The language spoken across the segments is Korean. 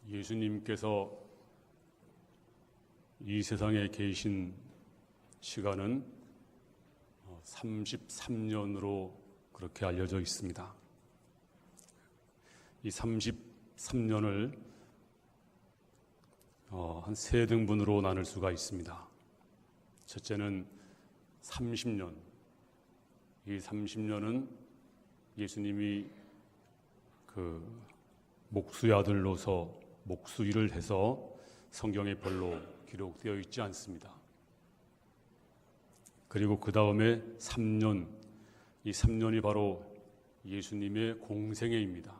예수님께서 이 세상에 계신 시간은 33년으로 그렇게 알려져 있습니다. 이 33년을 한 세 등분으로 나눌 수가 있습니다. 첫째는 30년. 이 30년은 예수님이 그 목수의 아들로서 목수 일을 해서 성경에 별로 기록되어 있지 않습니다. 그리고 그 다음에 3년, 이 3년이 바로 예수님의 공생애입니다.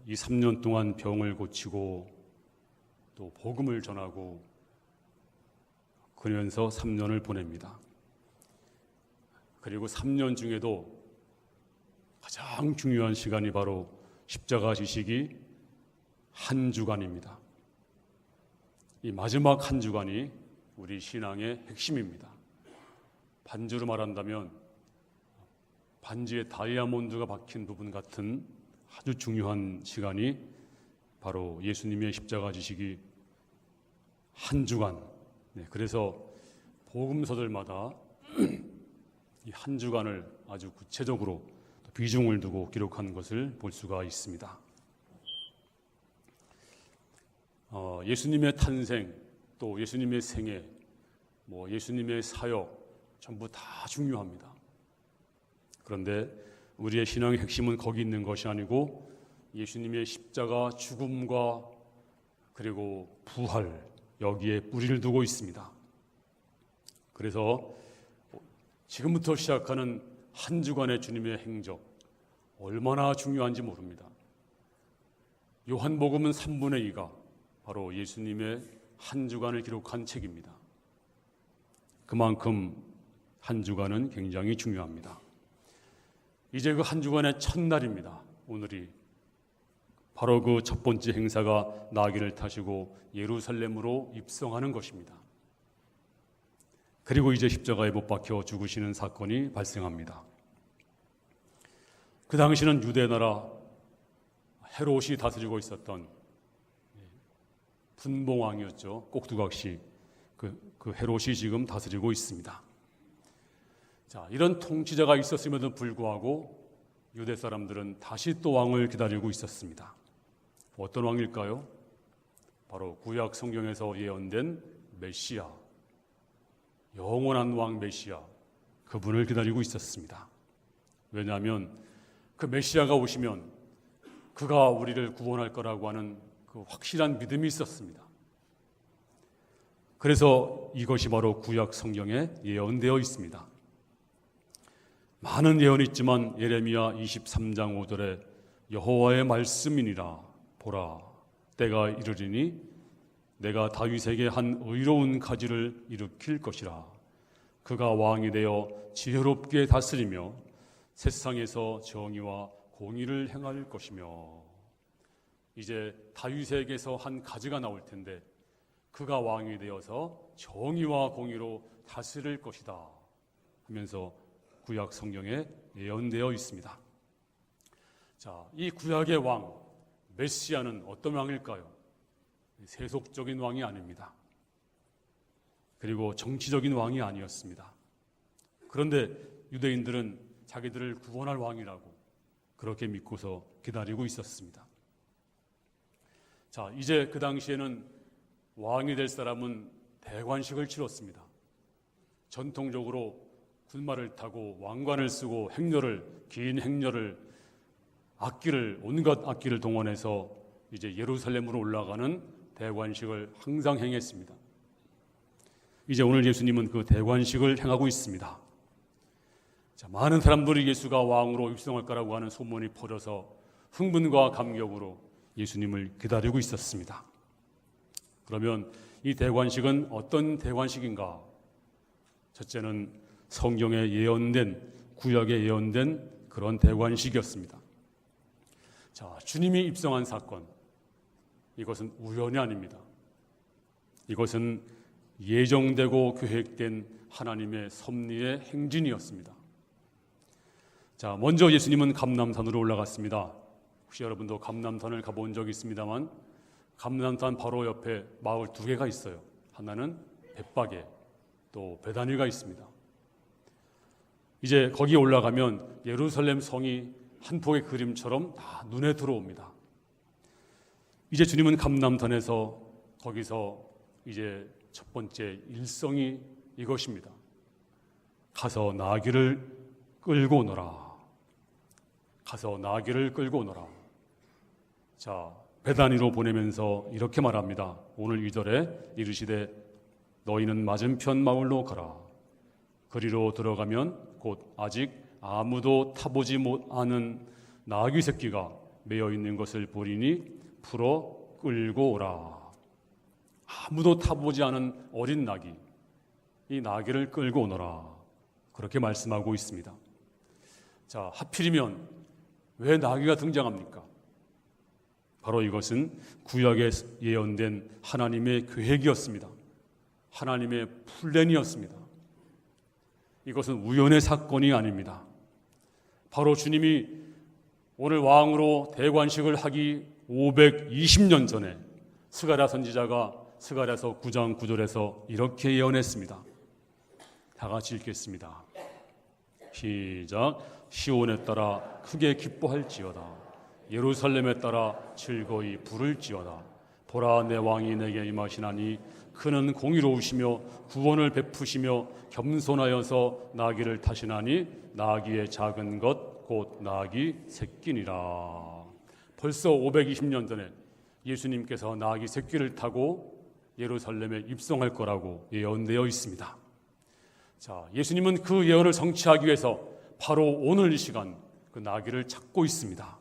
이 3년 동안 병을 고치고 또 복음을 전하고 그러면서 3년을 보냅니다. 그리고 3년 중에도 가장 중요한 시간이 바로 십자가 지시기 한 주간입니다. 이 마지막 한 주간이 우리 신앙의 핵심입니다. 반주로 말한다면 반지에 다이아몬드가 박힌 부분 같은 아주 중요한 시간이 바로 예수님의 십자가 지시기 한 주간. 그래서 복음서들마다 이 한 주간을 아주 구체적으로 비중을 두고 기록한 것을 볼 수가 있습니다. 예수님의 탄생, 또 예수님의 생애, 예수님의 사역 전부 다 중요합니다. 그런데 우리의 신앙의 핵심은 거기 있는 것이 아니고 예수님의 십자가 죽음과 그리고 부활, 여기에 뿌리를 두고 있습니다. 그래서 지금부터 시작하는 한 주간의 주님의 행적 얼마나 중요한지 모릅니다. 요한복음은 3분의 2가 바로 예수님의 한 주간을 기록한 책입니다. 그만큼 한 주간은 굉장히 중요합니다. 이제 그 한 주간의 첫날입니다. 오늘이 바로 그 첫 번째 행사가 나귀를 타시고 예루살렘으로 입성하는 것입니다. 그리고 이제 십자가에 못 박혀 죽으시는 사건이 발생합니다. 그 당시는 유대 나라 헤롯이 다스리고 있었던 분봉왕이었죠. 꼭두각시 그 헤롯이 지금 다스리고 있습니다. 자, 이런 통치자가 있었음에도 불구하고 유대 사람들은 다시 또 왕을 기다리고 있었습니다. 어떤 왕일까요? 바로 구약 성경에서 예언된 메시아, 영원한 왕 메시아, 그분을 기다리고 있었습니다. 왜냐하면 그 메시아가 오시면 그가 우리를 구원할 거라고 하는 그 확실한 믿음이 있었습니다. 그래서 이것이 바로 구약 성경에 예언되어 있습니다. 많은 예언이 있지만 예레미야 23장 5절에 여호와의 말씀이니라 보라 때가 이르리니 내가 다윗에게 한 의로운 가지를 일으킬 것이라 그가 왕이 되어 지혜롭게 다스리며 세상에서 정의와 공의를 행할 것이며. 이제 다윗에게서 한 가지가 나올 텐데 그가 왕이 되어서 정의와 공의로 다스릴 것이다 하면서 구약 성경에 예언되어 있습니다. 자, 이 구약의 왕 메시아는 어떤 왕일까요? 세속적인 왕이 아닙니다. 그리고 정치적인 왕이 아니었습니다. 그런데 유대인들은 자기들을 구원할 왕이라고 그렇게 믿고서 기다리고 있었습니다. 자, 이제 그 당시에는 왕이 될 사람은 대관식을 치렀습니다. 전통적으로 군마를 타고 왕관을 쓰고 긴 행렬을 온갖 악기를 동원해서 이제 예루살렘으로 올라가는 대관식을 항상 행했습니다. 이제 오늘 예수님은 그 대관식을 행하고 있습니다. 자, 많은 사람들이 예수가 왕으로 입성할 거라고 하는 소문이 퍼져서 흥분과 감격으로 예수님을 기다리고 있었습니다. 그러면 이 대관식은 어떤 대관식인가? 첫째는 성경에 예언된, 구약에 예언된 그런 대관식이었습니다. 자, 주님이 입성한 사건, 이것은 우연이 아닙니다. 이것은 예정되고 계획된 하나님의 섭리의 행진이었습니다. 자, 먼저 예수님은 감람산으로 올라갔습니다. 혹시 여러분도 감람산을 가본 적이 있습니다만 감람산 바로 옆에 마을 두 개가 있어요. 하나는 벳바게, 또 베다니가 있습니다. 이제 거기 올라가면 예루살렘 성이 한 폭의 그림처럼 다 눈에 들어옵니다. 이제 주님은 감람산에서 거기서 이제 첫 번째 일성이 이것입니다. 가서 나귀를 끌고 오너라. 가서 나귀를 끌고 오너라. 자, 베다니로 보내면서 이렇게 말합니다. 오늘 2절에 이르시되 너희는 맞은편 마을로 가라. 그리로 들어가면 곧 아직 아무도 타보지 못하는 나귀 새끼가 매어 있는 것을 보리니 풀어 끌고 오라. 아무도 타보지 않은 어린 나귀, 이 나귀를 끌고 오너라. 그렇게 말씀하고 있습니다. 자, 하필이면 왜 나귀가 등장합니까? 바로 이것은 구약에 예언된 하나님의 계획이었습니다. 하나님의 플랜이었습니다. 이것은 우연의 사건이 아닙니다. 바로 주님이 오늘 왕으로 대관식을 하기 520년 전에 스가랴 선지자가 스가랴서 9장 9절에서 이렇게 예언했습니다. 다 같이 읽겠습니다. 시작. 시온에 따라 크게 기뻐할지어다. 예루살렘에 따라 즐거이 부를지어다. 보라, 내 왕이 내게 임하시나니 그는 공의로우시며 구원을 베푸시며 겸손하여서 나귀를 타시나니 나귀의 작은 것 곧 나귀 새끼니라. 벌써 520년 전에 예수님께서 나귀 새끼를 타고 예루살렘에 입성할 거라고 예언되어 있습니다. 자, 예수님은 그 예언을 성취하기 위해서 바로 오늘 이 시간 그 나귀를 찾고 있습니다.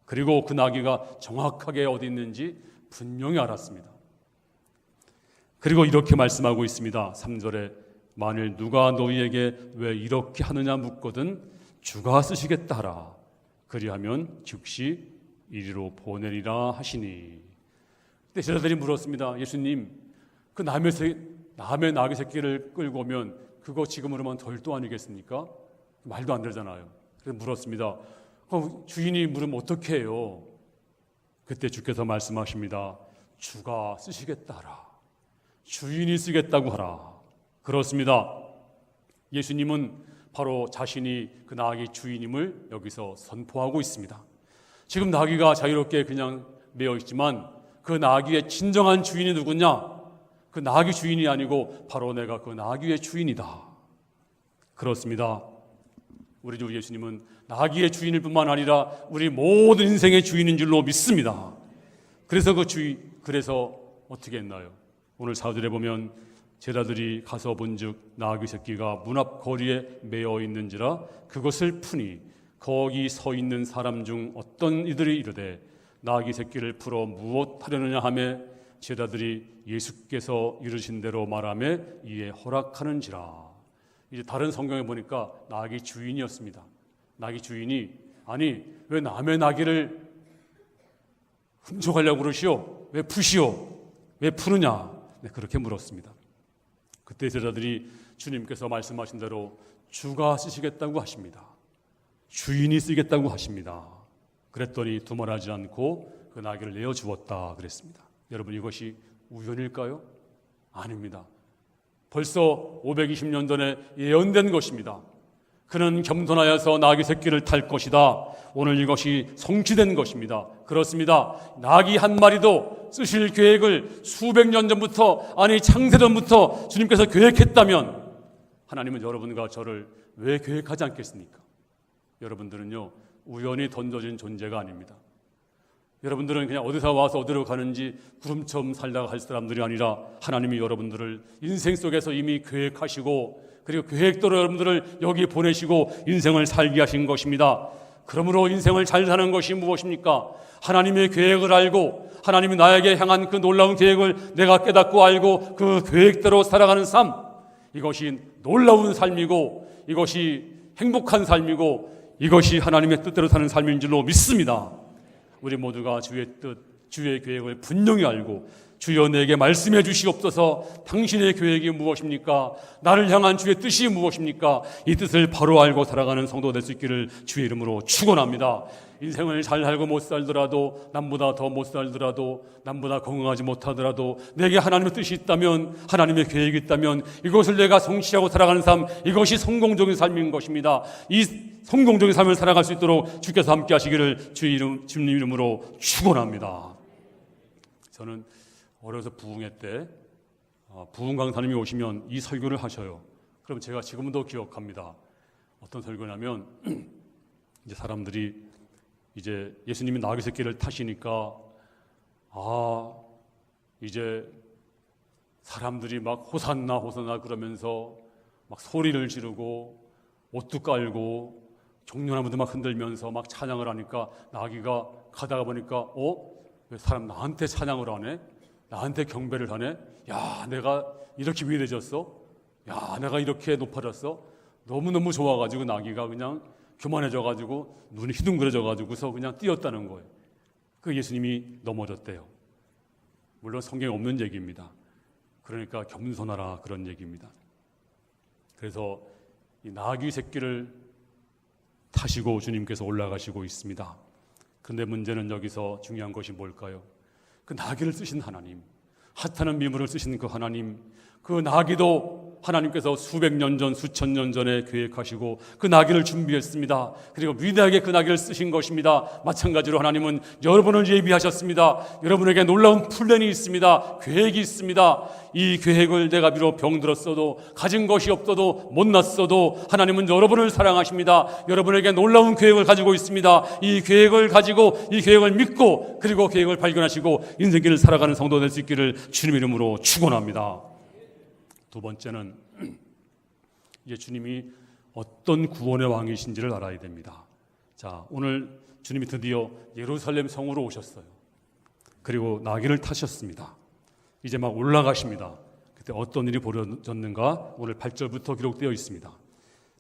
그리고 그 나귀가 정확하게 어디 있는지 분명히 알았습니다. 그리고 이렇게 말씀하고 있습니다. 3절에 만일 누가 너희에게 왜 이렇게 하느냐 묻거든 주가 쓰시겠다 하라. 그리하면 즉시 이리로 보내리라 하시니. 그때 제자들이 물었습니다. 예수님, 그 남의 나귀 새끼를 끌고 오면 그거 지금으로만 덜도 아니겠습니까? 말도 안 되잖아요. 그래서 물었습니다. 그럼 주인이 물으면 어떻게 해요? 그때 주께서 말씀하십니다. 주가 쓰시겠다 하라. 주인이 쓰겠다고 하라. 그렇습니다. 예수님은 바로 자신이 그 나귀 주인임을 여기서 선포하고 있습니다. 지금 나귀가 자유롭게 그냥 매어 있지만 그 나귀의 진정한 주인이 누구냐? 그 나귀 주인이 아니고 바로 내가 그 나귀의 주인이다. 그렇습니다. 우리 주 예수님은 나귀의 주인일 뿐만 아니라 우리 모든 인생의 주인인 줄로 믿습니다. 그래서 그래서 어떻게 했나요? 오늘 4절에 보면 제자들이 가서 본즉 나귀 새끼가 문 앞 거리에 매어 있는지라 그것을 푸니 거기 서 있는 사람 중 어떤 이들이 이르되 나귀 새끼를 풀어 무엇 하려느냐 하매 제자들이 예수께서 이르신 대로 말하며 이에 허락하는지라. 이제 다른 성경에 보니까 나귀 주인이었습니다. 나귀 주인이 아니 왜 남의 나귀를 훔쳐가려고 그러시오? 왜 푸시오? 왜 푸느냐? 네, 그렇게 물었습니다. 그때 제자들이 주님께서 말씀하신 대로 주가 쓰시겠다고 하십니다. 주인이 쓰겠다고 하십니다. 그랬더니 두말하지 않고 그 나귀를 내어주었다 그랬습니다. 여러분 이것이 우연일까요? 아닙니다. 벌써 520년 전에 예언된 것입니다. 그는 겸손하여서 나귀 새끼를 탈 것이다. 오늘 이것이 성취된 것입니다. 그렇습니다. 나귀 한 마리도 쓰실 계획을 수백 년 전부터 아니 창세전부터 주님께서 계획했다면 하나님은 여러분과 저를 왜 계획하지 않겠습니까? 여러분들은요 우연히 던져진 존재가 아닙니다. 여러분들은 그냥 어디서 와서 어디로 가는지 구름처럼 살다가 갈 사람들이 아니라 하나님이 여러분들을 인생 속에서 이미 계획하시고 그리고 계획대로 여러분들을 여기 보내시고 인생을 살게 하신 것입니다. 그러므로 인생을 잘 사는 것이 무엇입니까? 하나님의 계획을 알고 하나님이 나에게 향한 그 놀라운 계획을 내가 깨닫고 알고 그 계획대로 살아가는 삶, 이것이 놀라운 삶이고 이것이 행복한 삶이고 이것이 하나님의 뜻대로 사는 삶인 줄로 믿습니다. 우리 모두가 주의 뜻, 주의 계획을 분명히 알고 주여 내게 말씀해 주시옵소서. 당신의 계획이 무엇입니까? 나를 향한 주의 뜻이 무엇입니까? 이 뜻을 바로 알고 살아가는 성도 될 수 있기를 주의 이름으로 축원합니다. 인생을 잘 살고 못 살더라도, 남보다 더 못 살더라도, 남보다 건강하지 못하더라도 내게 하나님의 뜻이 있다면, 하나님의 계획이 있다면 이것을 내가 성취하고 살아가는 삶, 이것이 성공적인 삶인 것입니다. 이 성공적인 삶을 살아갈 수 있도록 주께서 함께 하시기를 주님 이름으로 축원합니다. 저는 어려서 부흥회 때 부흥 강사님이 오시면 이 설교를 하셔요. 그럼 제가 지금도 기억합니다. 어떤 설교냐면 이제 사람들이 이제 예수님이 나귀 새끼를 타시니까 이제 사람들이 막 호산나 호산나 그러면서 막 소리를 지르고 옷도 깔고 종려나무도 막 흔들면서 막 찬양을 하니까 나귀가 가다가 보니까 왜 사람 나한테 찬양을 하네? 나한테 경배를 하네? 야, 내가 이렇게 위대해졌어? 야, 내가 이렇게 높아졌어? 너무너무 좋아가지고 나귀가 그냥 교만해져가지고 눈이 휘둥그레져가지고서 그냥 뛰었다는 거예요. 그 예수님이 넘어졌대요. 물론 성경에 없는 얘기입니다. 그러니까 겸손하라 그런 얘기입니다. 그래서 이 나귀 새끼를 타시고 주님께서 올라가시고 있습니다. 그런데 문제는 여기서 중요한 것이 뭘까요? 그 나귀를 쓰신 하나님, 핫하는 미물을 쓰신 그 하나님, 그 나귀도 하나님께서 수백 년 전, 수천 년 전에 계획하시고 그 나귀를 준비했습니다. 그리고 위대하게 그 나귀를 쓰신 것입니다. 마찬가지로 하나님은 여러분을 예비하셨습니다. 여러분에게 놀라운 플랜이 있습니다. 계획이 있습니다. 이 계획을 내가 비록 병들었어도, 가진 것이 없어도, 못났어도 하나님은 여러분을 사랑하십니다. 여러분에게 놀라운 계획을 가지고 있습니다. 이 계획을 가지고, 이 계획을 믿고, 그리고 계획을 발견하시고 인생길을 살아가는 성도 될 수 있기를 주님 이름으로 축원합니다. 두 번째는 이제 주님이 어떤 구원의 왕이신지를 알아야 됩니다. 자, 오늘 주님이 드디어 예루살렘 성으로 오셨어요. 그리고 나귀를 타셨습니다. 이제 막 올라가십니다. 그때 어떤 일이 벌어졌는가? 오늘 8절부터 기록되어 있습니다.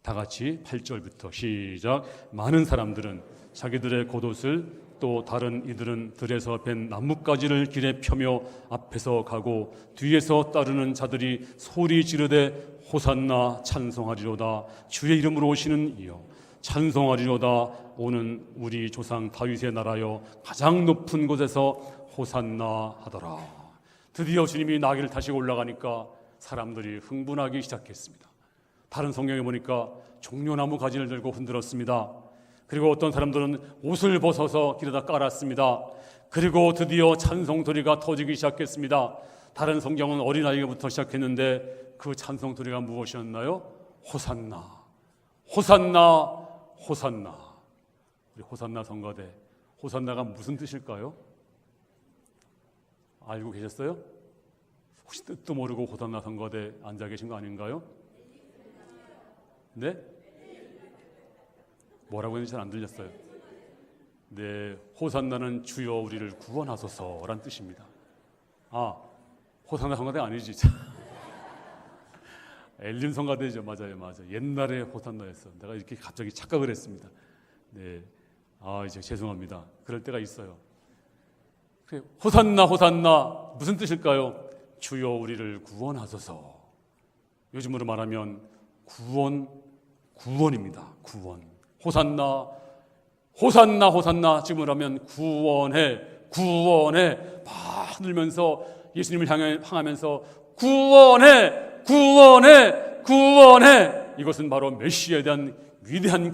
다 같이 8절부터 시작. 많은 사람들은 자기들의 겉옷을, 또 다른 이들은 들에서 벤 나뭇가지를 길에 펴며 앞에서 가고 뒤에서 따르는 자들이 소리 지르되 호산나 찬송하리로다. 주의 이름으로 오시는 이여 찬송하리로다. 오는 우리 조상 다윗의 나라여 가장 높은 곳에서 호산나 하더라. 드디어 주님이 나귀를 타시고 올라가니까 사람들이 흥분하기 시작했습니다. 다른 성경에 보니까 종려나무 가지를 들고 흔들었습니다. 그리고 어떤 사람들은 옷을 벗어서 길에다 깔았습니다. 그리고 드디어 찬송 소리가 터지기 시작했습니다. 다른 성경은 어린아이부터 시작했는데 그 찬송 소리가 무엇이었나요? 호산나, 호산나, 호산나. 우리 호산나 성가대, 호산나가 무슨 뜻일까요? 알고 계셨어요? 혹시 뜻도 모르고 호산나 성가대 앉아 계신 거 아닌가요? 네? 뭐라고 했는지 잘 안 들렸어요. 네, 호산나는 주여 우리를 구원하소서란 뜻입니다. 호산나 성가대 아니지. 엘림 성가대죠. 맞아요. 옛날에 호산나였어. 내가 이렇게 갑자기 착각을 했습니다. 네, 이제 죄송합니다. 그럴 때가 있어요. 호산나, 호산나 무슨 뜻일까요? 주여 우리를 구원하소서. 요즘으로 말하면 구원입니다. 구원. 호산나, 호산나, 호산나. 지금으로 하면 구원해, 구원해. 막 흔들면서 예수님을 향하면서 구원해, 구원해, 구원해. 이것은 바로 메시아에 대한 위대한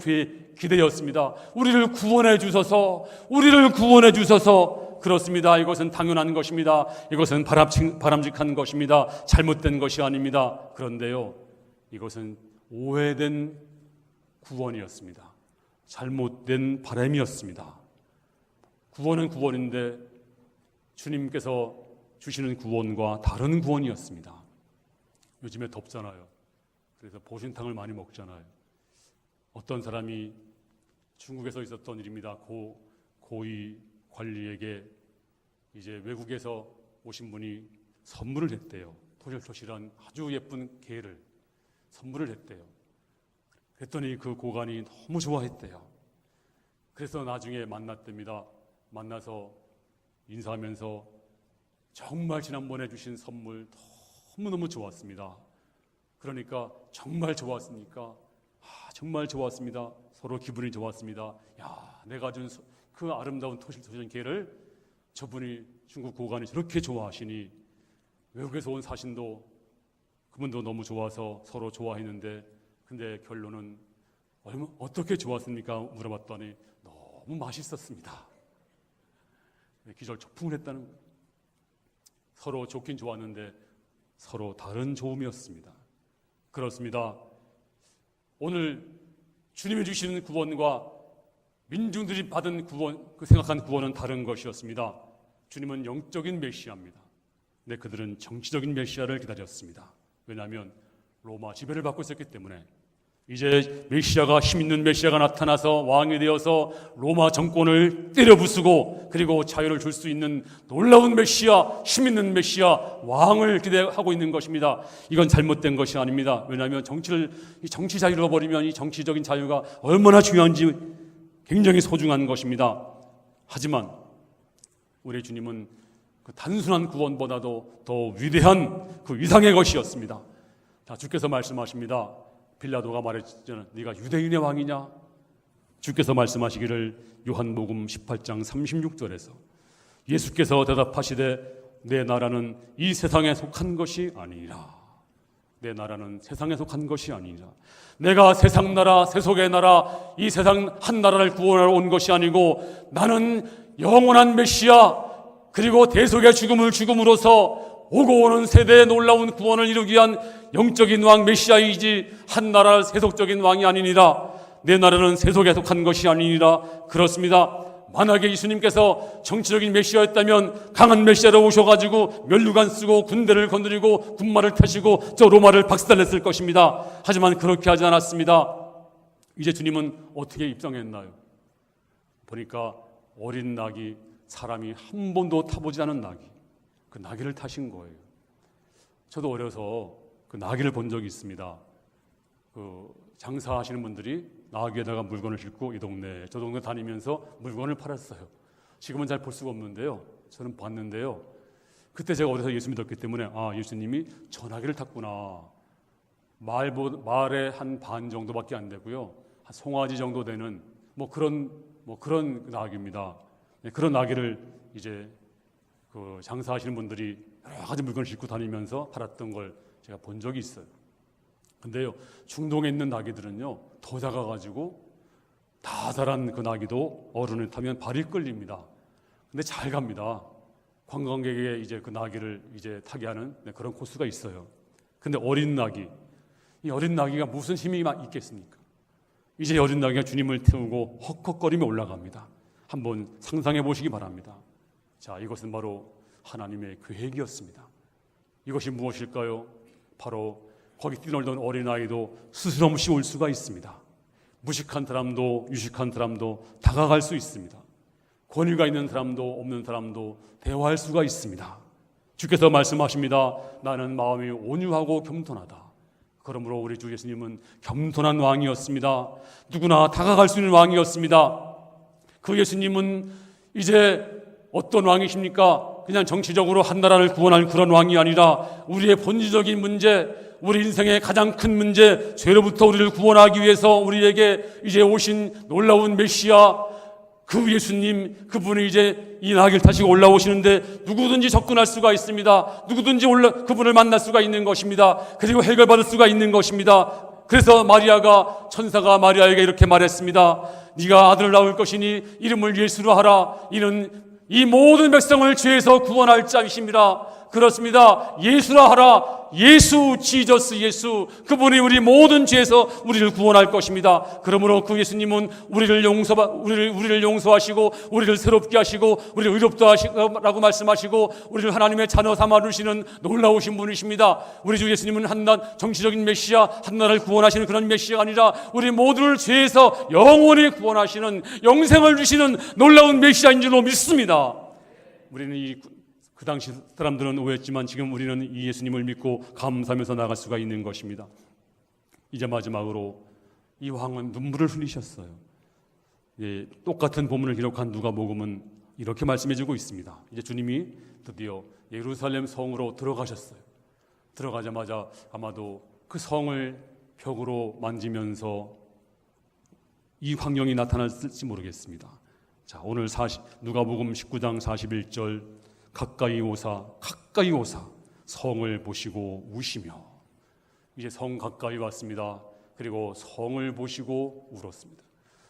기대였습니다. 우리를 구원해 주소서, 우리를 구원해 주소서. 그렇습니다. 이것은 당연한 것입니다. 이것은 바람직한 것입니다. 잘못된 것이 아닙니다. 그런데요, 이것은 오해된 구원이었습니다. 잘못된 바람이었습니다. 구원은 구원인데 주님께서 주시는 구원과 다른 구원이었습니다. 요즘에 덥잖아요. 그래서 보신탕을 많이 먹잖아요. 어떤 사람이 중국에서 있었던 일입니다. 고위 관리에게 이제 외국에서 오신 분이 선물을 했대요. 토실토실한 아주 예쁜 개를 선물을 했대요. 그랬더니 그 고관이 너무 좋아했대요. 그래서 나중에 만났답니다. 만나서 인사하면서 정말 지난번에 주신 선물 너무너무 좋았습니다. 그러니까 정말 좋았으니까 정말 좋았습니다. 서로 기분이 좋았습니다. 야, 내가 준 그 아름다운 토실토실한 개를 저분이 중국 고관이 저렇게 좋아하시니 외국에서 온 사신도 그분도 너무 좋아서 서로 좋아했는데 근데 결론은 어떻게 좋았습니까? 물어봤더니 너무 맛있었습니다. 기절초풍을 했다는 거예요. 서로 좋긴 좋았는데 서로 다른 좋음이었습니다. 그렇습니다. 오늘 주님이 주시는 구원과 민중들이 받은 구원, 생각한 구원은 다른 것이었습니다. 주님은 영적인 메시아입니다. 근데 그들은 정치적인 메시아를 기다렸습니다. 왜냐하면 로마 지배를 받고 있었기 때문에 이제 메시아가 힘있는 메시아가 나타나서 왕이 되어서 로마 정권을 때려부수고 그리고 자유를 줄 수 있는 놀라운 메시아, 힘있는 메시아, 왕을 기대하고 있는 것입니다. 이건 잘못된 것이 아닙니다. 왜냐하면 정치 자유를 잃어버리면 이 정치적인 자유가 얼마나 중요한지 굉장히 소중한 것입니다. 하지만 우리 주님은 그 단순한 구원보다도 더 위대한 그 이상의 것이었습니다. 자, 주께서 말씀하십니다. 빌라도가 말했잖아요. 네가 유대인의 왕이냐? 주께서 말씀하시기를 요한복음 18장 36절에서 예수께서 대답하시되 내 나라는 이 세상에 속한 것이 아니라 내 나라는 세상에 속한 것이 아니라 내가 세상 나라, 세속의 나라, 이 세상 한 나라를 구원하러 온 것이 아니고 나는 영원한 메시아 그리고 대속의 죽음을 죽음으로써 오고 오는 세대의 놀라운 구원을 이루기 위한 영적인 왕 메시아이지 한 나라 세속적인 왕이 아니니라. 내 나라는 세속에 속한 것이 아니니라. 그렇습니다. 만약에 예수님께서 정치적인 메시아였다면 강한 메시아로 오셔가지고 면류관 쓰고 군대를 건드리고 군마를 타시고 저 로마를 박살냈을 것입니다. 하지만 그렇게 하지 않았습니다. 이제 주님은 어떻게 입성했나요? 보니까 어린 낙이 사람이 한 번도 타보지 않은 낙이 그 나귀를 타신 거예요. 저도 어려서 그 나귀를 본 적이 있습니다. 그 장사하시는 분들이 나귀에다가 물건을 싣고 이 동네 저 동네 다니면서 물건을 팔았어요. 지금은 잘 볼 수가 없는데요. 저는 봤는데요. 그때 제가 어려서 예수 믿었기 때문에 예수님이 저 나귀를 탔구나. 말의 한 반 정도밖에 안 되고요. 한 송아지 정도 되는 그런 나귀입니다. 그런 나귀를 이제 그 장사하시는 분들이 여러 가지 물건을 싣고 다니면서 팔았던 걸 제가 본 적이 있어요. 근데요, 중동에 있는 나귀들은요, 더 작아가지고 다 자란 그 나귀도 어른을 타면 발이 끌립니다. 근데 잘 갑니다. 관광객에게 이제 그 나귀를 이제 타게 하는 그런 코스가 있어요. 근데 어린 나귀, 이 어린 나귀가 무슨 힘이 있겠습니까? 이제 어린 나귀가 주님을 태우고 헉헉거리며 올라갑니다. 한번 상상해 보시기 바랍니다. 자, 이것은 바로 하나님의 계획이었습니다. 이것이 무엇일까요? 바로 거기 뛰놀던 어린아이도 스스럼없이 올 수가 있습니다. 무식한 사람도 유식한 사람도 다가갈 수 있습니다. 권위가 있는 사람도 없는 사람도 대화할 수가 있습니다. 주께서 말씀하십니다. 나는 마음이 온유하고 겸손하다. 그러므로 우리 주 예수님은 겸손한 왕이었습니다. 누구나 다가갈 수 있는 왕이었습니다. 그 예수님은 이제 어떤 왕이십니까? 그냥 정치적으로 한 나라를 구원할 그런 왕이 아니라 우리의 본질적인 문제, 우리 인생의 가장 큰 문제, 죄로부터 우리를 구원하기 위해서 우리에게 이제 오신 놀라운 메시아, 그 예수님, 그분이 이제 이 나귀를 타시고 올라오시는데 누구든지 접근할 수가 있습니다. 누구든지 그분을 만날 수가 있는 것입니다. 그리고 해결받을 수가 있는 것입니다. 그래서 천사가 마리아에게 이렇게 말했습니다. 네가 아들을 낳을 것이니 이름을 예수로 하라. 이는 이 모든 백성을 죄에서 구원할 자이십니다. 그렇습니다. 예수라 하라. 예수, 지저스 예수, 그분이 우리 모든 죄에서 우리를 구원할 것입니다. 그러므로 그 예수님은 우리를 용서하시고 우리를 새롭게 하시고 우리를 의롭다 하시라고 말씀하시고 우리를 하나님의 자녀 삼아 주시는 놀라우신 분이십니다. 우리 주 예수님은 정치적인 메시아, 한 나라를 구원하시는 그런 메시아가 아니라 우리 모두를 죄에서 영원히 구원하시는, 영생을 주시는 놀라운 메시아인 줄로 믿습니다. 우리는 그 당시 사람들은 오해했지만 지금 우리는 이 예수님을 믿고 감사하면서 나갈 수가 있는 것입니다. 이제 마지막으로 이 왕은 눈물을 흘리셨어요. 똑같은 본문을 기록한 누가복음은 이렇게 말씀해주고 있습니다. 이제 주님이 드디어 예루살렘 성으로 들어가셨어요. 들어가자마자 아마도 그 성을 벽으로 만지면서 이 광경이 나타났을지 모르겠습니다. 자, 오늘 누가복음 19장 41절 가까이 오사 성을 보시고 우시며, 이제 성 가까이 왔습니다. 그리고 성을 보시고 울었습니다.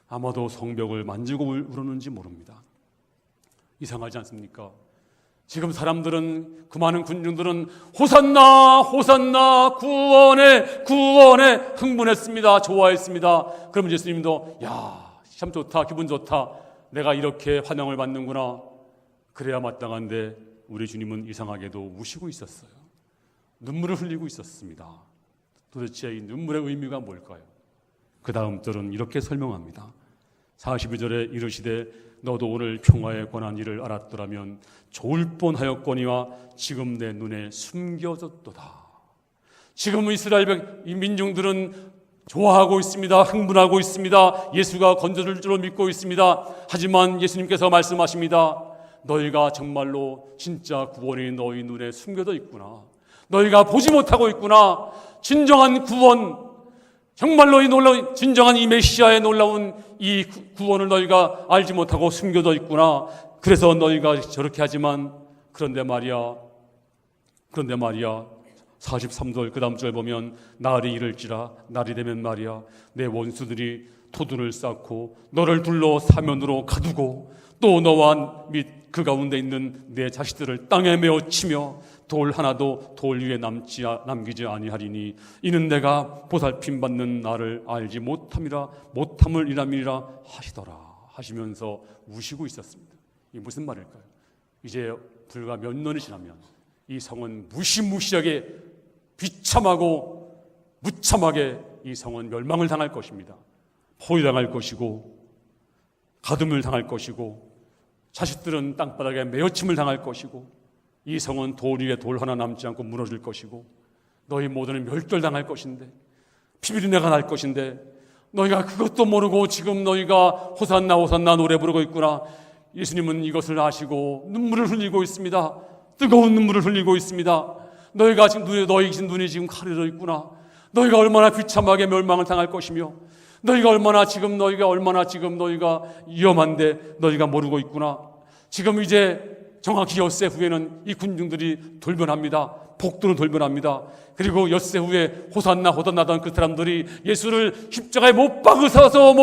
아마도 성벽을 만지고 울었는지 모릅니다. 이상하지 않습니까? 지금 사람들은, 그 많은 군중들은 호산나 호산나 구원해 구원해 흥분했습니다. 좋아했습니다. 그럼 예수님도 야, 참 좋다, 기분 좋다, 내가 이렇게 환영을 받는구나, 그래야 마땅한데 우리 주님은 이상하게도 우시고 있었어요. 눈물을 흘리고 있었습니다. 도대체 이 눈물의 의미가 뭘까요? 그 다음 절은 이렇게 설명합니다. 42절에 이르시되 너도 오늘 평화에 관한 일을 알았더라면 좋을 뻔하였거니와 지금 내 눈에 숨겨졌도다. 지금 이스라엘 이 민중들은 좋아하고 있습니다. 흥분하고 있습니다. 예수가 건져줄 줄로 믿고 있습니다. 하지만 예수님께서 말씀하십니다. 너희가 정말로 진짜 구원이 너희 눈에 숨겨져 있구나. 너희가 보지 못하고 있구나. 진정한 구원, 정말로 이 놀라운 진정한 이 메시아의 놀라운 이 구원을 너희가 알지 못하고 숨겨져 있구나. 그래서 너희가 저렇게 하지만 그런데 말이야 43절 그 다음 절 보면 날이 이를지라 날이 되면 말이야 내 원수들이 토둔을 쌓고 너를 둘러 사면으로 가두고 또 너와 및 그 가운데 있는 내 자식들을 땅에 메어 치며 돌 하나도 돌 위에 남기지 아니하리니 이는 내가 보살핌 받는 나를 알지 못함을 이람이라 하시더라 하시면서 우시고 있었습니다. 이게 무슨 말일까요? 이제 불과 몇 년이 지나면 이 성은 무시무시하게 비참하고 무참하게 이 성은 멸망을 당할 것입니다. 포위당할 것이고 가둠을 당할 것이고 자식들은 땅바닥에 메어침을 당할 것이고 이 성은 돌 위에 돌 하나 남지 않고 무너질 것이고 너희 모두는 멸절당할 것인데 피비린내가 날 것인데 너희가 그것도 모르고 지금 너희가 호산나 호산나 노래 부르고 있구나. 예수님은 이것을 아시고 눈물을 흘리고 있습니다. 뜨거운 눈물을 흘리고 있습니다. 너희가 지금 너희 눈이 지금 가려져 있구나. 너희가 얼마나 비참하게 멸망을 당할 것이며 너희가 얼마나 지금 위험한데 너희가 모르고 있구나. 지금 이제 정확히 엿새 후에는 이 군중들이 돌변합니다. 폭도로 돌변합니다. 그리고 엿새 후에 호산나 호산나던 그 사람들이 예수를 십자가에 못 박으셔서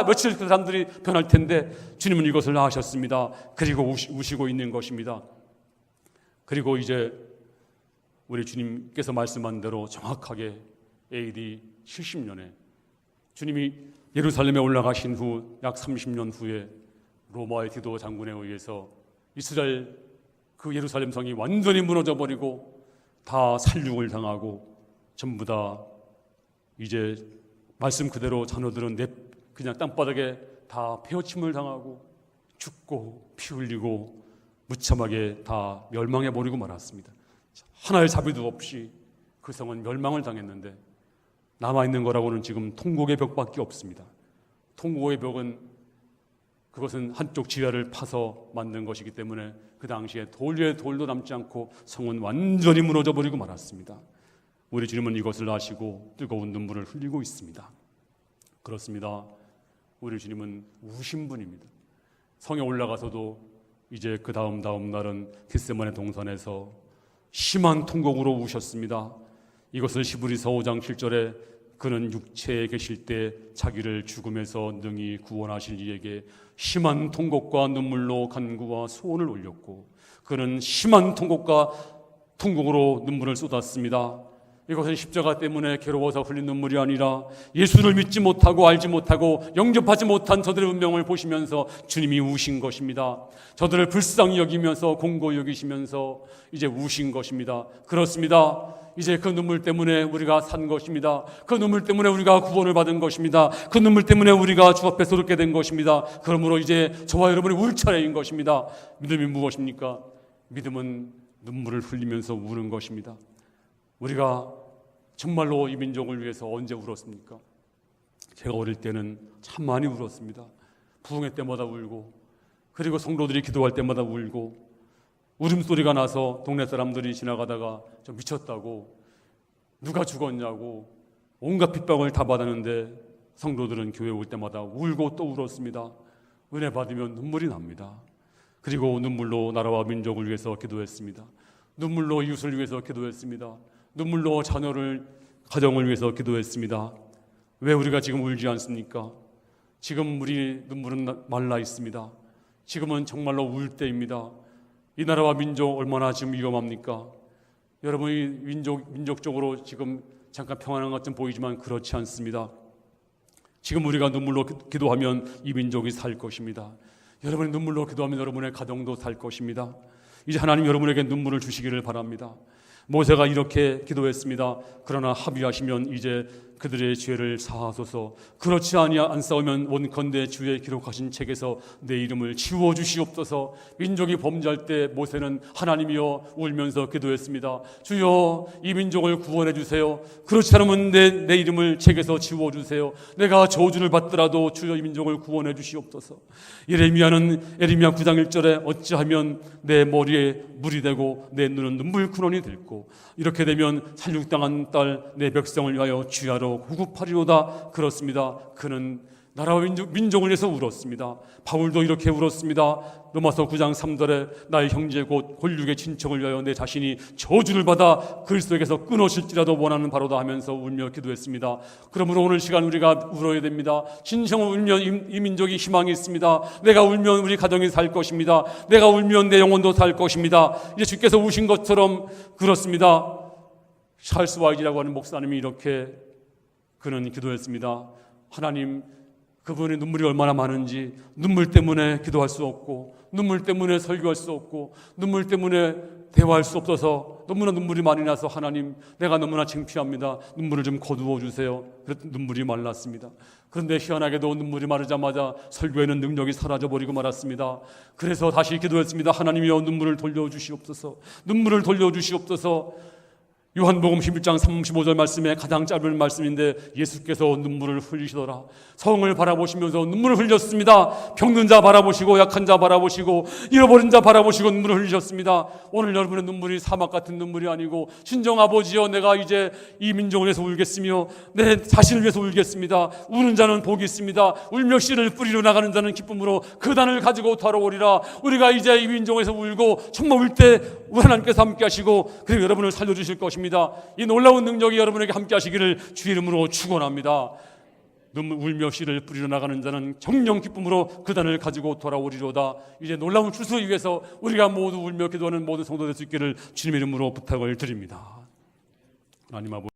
며칠 그 사람들이 변할 텐데 주님은 이것을 아셨습니다. 그리고 우시고 있는 것입니다. 그리고 이제 우리 주님께서 말씀한 대로 정확하게 AD 70년에 주님이 예루살렘에 올라가신 후 약 30년 후에 로마의 디도 장군에 의해서 이스라엘 그 예루살렘 성이 완전히 무너져 버리고 다 살육을 당하고 전부 다 이제 말씀 그대로 자녀들은 그냥 땅바닥에 다 폐허침을 당하고 죽고 피 흘리고 무참하게 다 멸망해 버리고 말았습니다. 하나의 자비도 없이 그 성은 멸망을 당했는데 남아있는 거라고는 지금 통곡의 벽밖에 없습니다. 통곡의 벽은 그것은 한쪽 지하를 파서 만든 것이기 때문에 그 당시에 돌 위에 돌도 남지 않고 성은 완전히 무너져 버리고 말았습니다. 우리 주님은 이것을 아시고 뜨거운 눈물을 흘리고 있습니다. 그렇습니다. 우리 주님은 우신 분입니다. 성에 올라가서도 이제 그 다음 날은 겟세마네 동산에서 심한 통곡으로 우셨습니다. 이것을 히브리서 5장 7절에 그는 육체에 계실 때 자기를 죽음에서 능히 구원하실 이에게 심한 통곡과 눈물로 간구와 소원을 올렸고 그는 심한 통곡으로 눈물을 쏟았습니다. 이것은 십자가 때문에 괴로워서 흘린 눈물이 아니라 예수를 믿지 못하고 알지 못하고 영접하지 못한 저들의 운명을 보시면서 주님이 우신 것입니다. 저들을 불쌍히 여기면서 공고히 여기시면서 이제 우신 것입니다. 그렇습니다. 이제 그 눈물 때문에 우리가 산 것입니다. 그 눈물 때문에 우리가 구원을 받은 것입니다. 그 눈물 때문에 우리가 주 앞에 서게 된 것입니다. 그러므로 이제 저와 여러분이 울 차례인 것입니다. 믿음이 무엇입니까? 믿음은 눈물을 흘리면서 우는 것입니다. 우리가 정말로 이 민족을 위해서 언제 울었습니까? 제가 어릴 때는 참 많이 울었습니다. 부흥회 때마다 울고, 그리고 성도들이 기도할 때마다 울고, 울음소리가 나서 동네 사람들이 지나가다가 좀 미쳤다고, 누가 죽었냐고 온갖 핍박을 다 받았는데 성도들은 교회 올 때마다 울고 또 울었습니다. 은혜 받으면 눈물이 납니다. 그리고 눈물로 나라와 민족을 위해서 기도했습니다. 눈물로 이웃을 위해서 기도했습니다. 눈물로 자녀를, 가정을 위해서 기도했습니다. 왜 우리가 지금 울지 않습니까? 지금 우리 눈물은 말라 있습니다. 지금은 정말로 울 때입니다. 이 나라와 민족 얼마나 지금 위험합니까? 여러분이 민족적으로 지금 잠깐 평안한 것 같은 보이지만 그렇지 않습니다. 지금 우리가 눈물로 기도하면 이 민족이 살 것입니다. 여러분이 눈물로 기도하면 여러분의 가정도 살 것입니다. 이제 하나님 여러분에게 눈물을 주시기를 바랍니다. 모세가 이렇게 기도했습니다. 그러나 합의하시면 이제 그들의 죄를 사하소서. 그렇지 안 싸우면 원컨대 주의 기록하신 책에서 내 이름을 지워주시옵소서. 민족이 범죄할 때 모세는 하나님이여 울면서 기도했습니다. 주여 이 민족을 구원해 주세요. 그렇지 않으면 내 이름을 책에서 지워주세요. 내가 저주를 받더라도 주여 이 민족을 구원해 주시옵소서. 예레미야는 에레미야 9장 1절에 어찌하면 내 머리에 물이 되고 내 눈은 눈물 근원이 들고 이렇게 되면 살육당한 딸 내 백성을 위하여 주야로 구급하리로다. 그렇습니다. 그는 나라와 민족을 위해서 울었습니다. 바울도 이렇게 울었습니다. 로마서 9장 3절에 나의 형제 곧 홀육의 친척을 위하여 내 자신이 저주를 받아 그리스도에게서 끊어질지라도 원하는 바로다 하면서 울며 기도했습니다. 그러므로 오늘 시간 우리가 울어야 됩니다. 진정으로 울면 이 민족이 희망이 있습니다. 내가 울면 우리 가정이 살 것입니다. 내가 울면 내 영혼도 살 것입니다. 이제 주께서 우신 것처럼 그렇습니다. 찰스 와이즈라고 하는 목사님이 이렇게 그는 기도했습니다. 하나님, 그분의 눈물이 얼마나 많은지, 눈물 때문에 기도할 수 없고, 눈물 때문에 설교할 수 없고, 눈물 때문에 대화할 수 없어서 너무나 눈물이 많이 나서 하나님, 내가 너무나 창피합니다. 눈물을 좀 거두어 주세요. 그랬더니 눈물이 말랐습니다. 그런데 희한하게도 눈물이 마르자마자 설교에는 능력이 사라져버리고 말았습니다. 그래서 다시 기도했습니다. 하나님이여 눈물을 돌려주시옵소서. 눈물을 돌려주시옵소서. 요한복음 11장 35절 말씀에 가장 짧은 말씀인데 예수께서 눈물을 흘리시더라. 성을 바라보시면서 눈물을 흘렸습니다. 병든 자 바라보시고 약한 자 바라보시고 잃어버린 자 바라보시고 눈물을 흘리셨습니다. 오늘 여러분의 눈물이 사막 같은 눈물이 아니고 친정 아버지여 내가 이제 이 민족을 위해서 울겠으며 내 자신을 위해서 울겠습니다. 우는 자는 복이 있습니다. 울며 씨를 뿌리러 나가는 자는 기쁨으로 그 단을 가지고 돌아오리라. 우리가 이제 이 민족에서 울고 정말 울 때 하나님께서 함께 하시고 그리고 여러분을 살려주실 것입니다. 이 놀라운 능력이 여러분에게 함께 하시기를 주의 이름으로 축원합니다. 눈물 울며 씨를 뿌리러 나가는 자는 정령 기쁨으로 그 단을 가지고 돌아오리로다. 이제 놀라운 추수를 위해서 우리가 모두 울며 기도하는 모든 성도 될 수 있기를 주님의 이름으로 부탁을 드립니다. 하나님 아버지